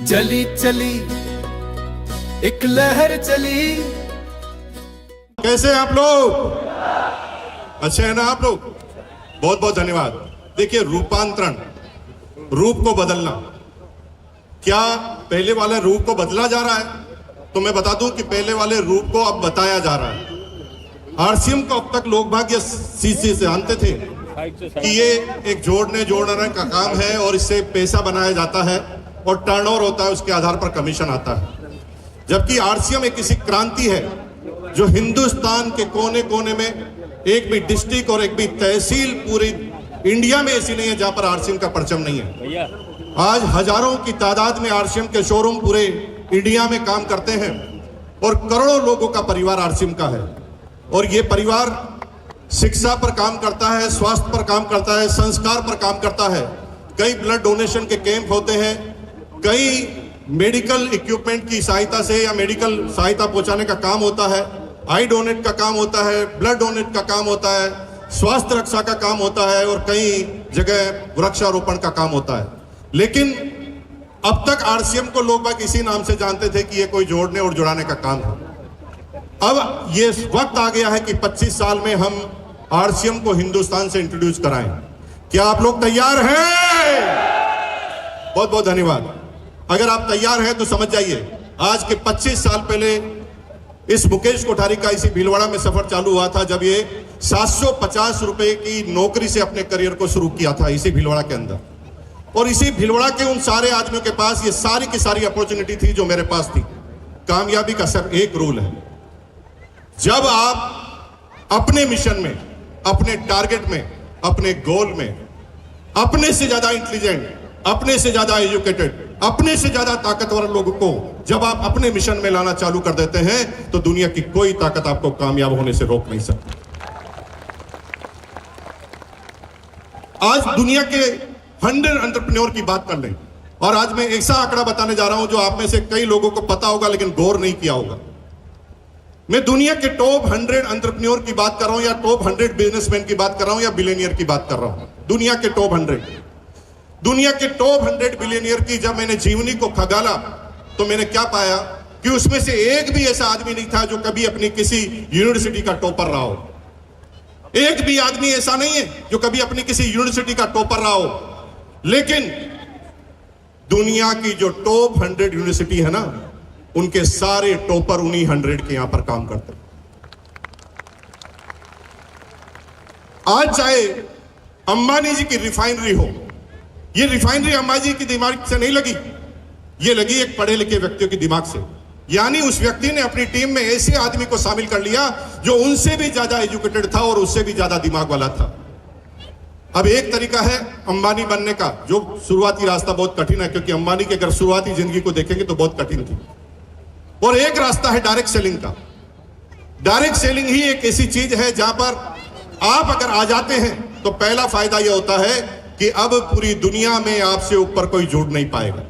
चली चली एक लहर चली। कैसे हैं आप लोग? अच्छे हैं ना आप लोग? बहुत बहुत धन्यवाद। देखिए, रूपांतरण, रूप को बदलना, क्या पहले वाले रूप को बदला जा रहा है? तो मैं बता दूं कि पहले वाले रूप को अब बताया जा रहा है। आरसीएम को अब तक लोग भाग ये सीसी से जानते थे कि ये एक जोड़ने का काम है और इससे पैसा बनाया जाता है और टर्नओवर होता है, उसके आधार पर कमीशन आता है। जबकि आरसीएम एक ऐसी क्रांति है जो हिंदुस्तान के कोने कोने में एक भी डिस्ट्रिक्ट और एक भी तहसील पूरी इंडिया में ऐसी नहीं है जहां पर आरसीएम का परचम नहीं है। आज हजारों की तादाद में आरसीएम के शोरूम पूरे इंडिया में काम करते हैं और करोड़ों लोगों का परिवार आरसीएम का है। और ये परिवार शिक्षा पर काम करता है, स्वास्थ्य पर काम करता है, संस्कार पर काम करता है। कई ब्लड डोनेशन के कैंप होते हैं, कई मेडिकल इक्विपमेंट की सहायता से या मेडिकल सहायता पहुंचाने का काम होता है, आई डोनेट का काम होता है, ब्लड डोनेट का काम होता है, स्वास्थ्य रक्षा का काम होता है और कई जगह वृक्षारोपण का काम होता है। लेकिन अब तक आरसीएम को लोग बाग इसी नाम से जानते थे कि ये कोई जोड़ने और जुड़ाने का काम है। अब ये वक्त आ गया है कि 25 साल में हम आरसीएम को हिंदुस्तान से इंट्रोड्यूस कराएं। क्या आप लोग तैयार हैं? बहुत बहुत धन्यवाद। अगर आप तैयार हैं तो समझ जाइए, आज के 25 साल पहले इस मुकेश कोठारी का इसी भीलवाड़ा में सफर चालू हुआ था जब ये 750 रुपए की नौकरी से अपने करियर को शुरू किया था इसी भीलवाड़ा के अंदर। और इसी भीलवाड़ा के उन सारे आदमियों के पास ये सारी की सारी अपॉर्चुनिटी थी जो मेरे पास थी। कामयाबी का सिर्फ एक रूल है, जब आप अपने मिशन में, अपने टारगेट में, अपने गोल में अपने से ज्यादा इंटेलिजेंट, अपने से ज्यादा एजुकेटेड, अपने से ज्यादा ताकतवर लोगों को जब आप अपने मिशन में लाना चालू कर देते हैं तो दुनिया की कोई ताकत आपको कामयाब होने से रोक नहीं सकती। आज दुनिया के 100 एंटरप्रेन्योर की बात कर लें, और आज मैं ऐसा आंकड़ा बताने जा रहा हूं जो आप में से कई लोगों को पता होगा लेकिन गौर नहीं किया होगा। मैं दुनिया के टॉप 100 एंटरप्रेन्योर की बात कर रहा हूं या टॉप 100 बिजनेसमैन की बात कर रहा हूं या बिलियनियर की बात कर रहा हूं। दुनिया के टॉप 100, दुनिया के टॉप 100 बिलियनियर की जब मैंने जीवनी को खगाला तो मैंने क्या पाया कि उसमें से एक भी ऐसा आदमी नहीं था जो कभी अपनी किसी यूनिवर्सिटी का टॉपर रहा हो। एक भी आदमी ऐसा नहीं है जो कभी अपनी किसी यूनिवर्सिटी का टॉपर रहा हो। लेकिन दुनिया की जो टॉप 100 यूनिवर्सिटी है ना, उनके सारे टॉपर उन्हीं 100 के यहां पर काम करते हैं। आज चाहे अंबानी जी की रिफाइनरी हो, ये रिफाइनरी अंबानी जी की दिमाग से नहीं लगी, ये लगी एक पढ़े लिखे व्यक्तियों के दिमाग से। यानी उस व्यक्ति ने अपनी टीम में ऐसे आदमी को शामिल कर लिया जो उनसे भी ज्यादा एजुकेटेड था और उससे भी ज्यादा दिमाग वाला था। अब एक तरीका है अंबानी बनने का, जो शुरुआती रास्ता बहुत कठिन है, क्योंकि अंबानी की अगर शुरुआती जिंदगी को देखेंगे तो बहुत कठिन थी। और एक रास्ता है डायरेक्ट सेलिंग का। डायरेक्ट सेलिंग ही एक ऐसी चीज है जहां पर आप अगर आ जाते हैं तो पहला फायदा यह होता है कि अब पूरी दुनिया में आपसे ऊपर कोई जुड़ नहीं पाएगा,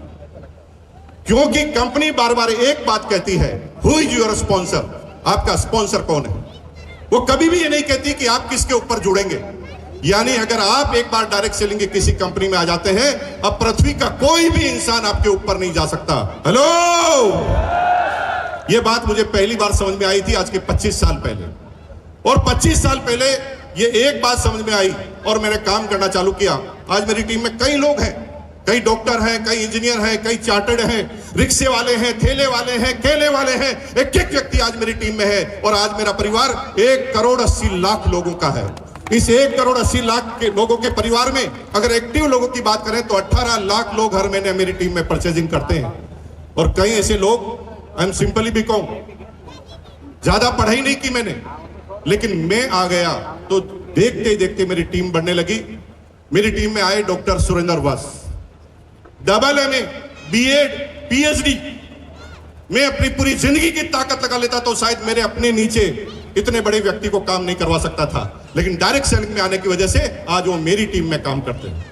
क्योंकि कंपनी बार बार एक बात कहती है, हु इज योर स्पॉन्सर, आपका स्पॉन्सर कौन है। वो कभी भी ये नहीं कहती कि आप किसके ऊपर जुड़ेंगे। यानी अगर आप एक बार डायरेक्ट सेलिंग की किसी कंपनी में आ जाते हैं, अब पृथ्वी का कोई भी इंसान आपके ऊपर नहीं जा सकता। हेलो, ये बात मुझे पहली बार समझ में आई थी आज के 25 साल पहले। और 25 साल पहले ये एक बात समझ में आई और मैंने काम करना चालू किया। आज मेरी टीम में कई लोग हैं, कई डॉक्टर हैं, कई इंजीनियर हैं, कई चार्टर्ड हैं, रिक्शे वाले हैं, ठेले वाले हैं, केले वाले हैं। एक एक व्यक्ति आज मेरी टीम में है और आज मेरा परिवार 1,80,00,000 लोगों का है। इस 1,80,00,000 के लोगों के परिवार में अगर एक्टिव लोगों की बात करें तो 18 लाख लोग हर महीने मेरी टीम में परचेजिंग करते हैं। और कई ऐसे लोग, आई एम सिंपली बी कहूं, ज्यादा पढ़ाई नहीं की मैंने, लेकिन मैं आ गया तो देखते ही देखते मेरी टीम बढ़ने लगी। मेरी टीम में आए डॉक्टर सुरेंद्र वस, MA, BEd, PhD। मैं अपनी पूरी जिंदगी की ताकत लगा लेता तो शायद मेरे अपने नीचे इतने बड़े व्यक्ति को काम नहीं करवा सकता था, लेकिन डायरेक्ट सेलिंग में आने की वजह से आज वो मेरी टीम में काम करते हैं।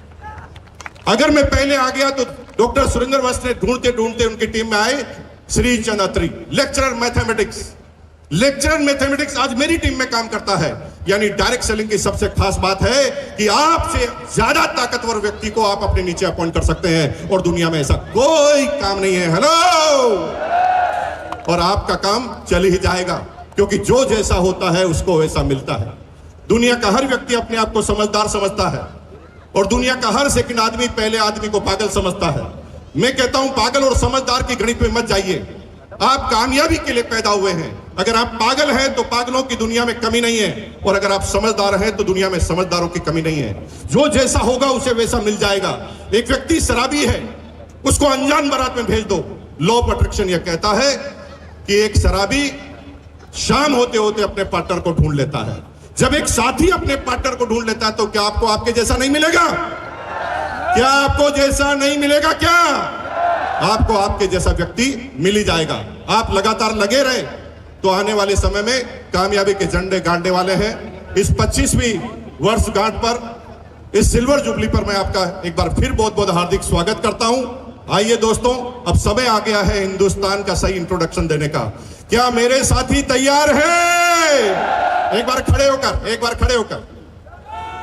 अगर मैं पहले आ गया तो डॉक्टर सुरेंद्र वस ने ढूंढते ढूंढते उनकी टीम में आए श्री चंद अत्री, लेक्चरर मैथमेटिक्स। लेक्चरर मैथमेटिक्स आज मेरी टीम में काम करता है। यानी डायरेक्ट सेलिंग की सबसे खास बात है कि आपसे ज्यादा ताकतवर व्यक्ति को आप अपने नीचे अपॉइंट कर सकते हैं और दुनिया में ऐसा कोई काम नहीं है। हेलो, और आपका काम चल ही जाएगा, क्योंकि जो जैसा होता है उसको वैसा मिलता है। दुनिया का हर व्यक्ति अपने आप को समझदार समझता है और दुनिया का हर सेकंड आदमी पहले आदमी को पागल समझता है। मैं कहता हूं पागल और समझदार की गणित में मत जाइए, आप कामयाबी के लिए पैदा हुए हैं। अगर आप पागल हैं तो पागलों की दुनिया में कमी नहीं है, और अगर आप समझदार हैं तो दुनिया में समझदारों की कमी नहीं है। जो जैसा होगा उसे वैसा मिल जाएगा। एक व्यक्ति शराबी है, उसको अनजान बारात में भेज दो। लॉ ऑफ अट्रैक्शन यह कहता है कि एक शराबी शाम होते होते अपने पार्टनर को ढूंढ लेता है। जब एक साथी अपने पार्टनर को ढूंढ लेता है तो क्या आपको आपके जैसा नहीं मिलेगा? क्या आपको जैसा नहीं मिलेगा? क्या आपको आपके जैसा व्यक्ति मिल ही जाएगा। आप लगातार लगे रहे तो आने वाले समय में कामयाबी के झंडे गाड़ने वाले हैं। इस 25वीं वर्षगांठ पर, इस सिल्वर जुबली पर मैं आपका एक बार फिर बहुत बहुत हार्दिक स्वागत करता हूं। आइए दोस्तों, अब समय आ गया है हिंदुस्तान का सही इंट्रोडक्शन देने का। क्या मेरे साथी तैयार हैं? एक बार खड़े होकर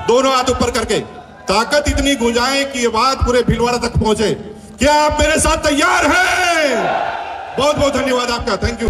दोनों हाथ ऊपर करके ताकत इतनी गुंजाएं कि ये बात पूरे भीलवाड़ा तक पहुंचे। क्या आप मेरे साथ तैयार हैं? बहुत बहुत धन्यवाद आपका, थैंक यू।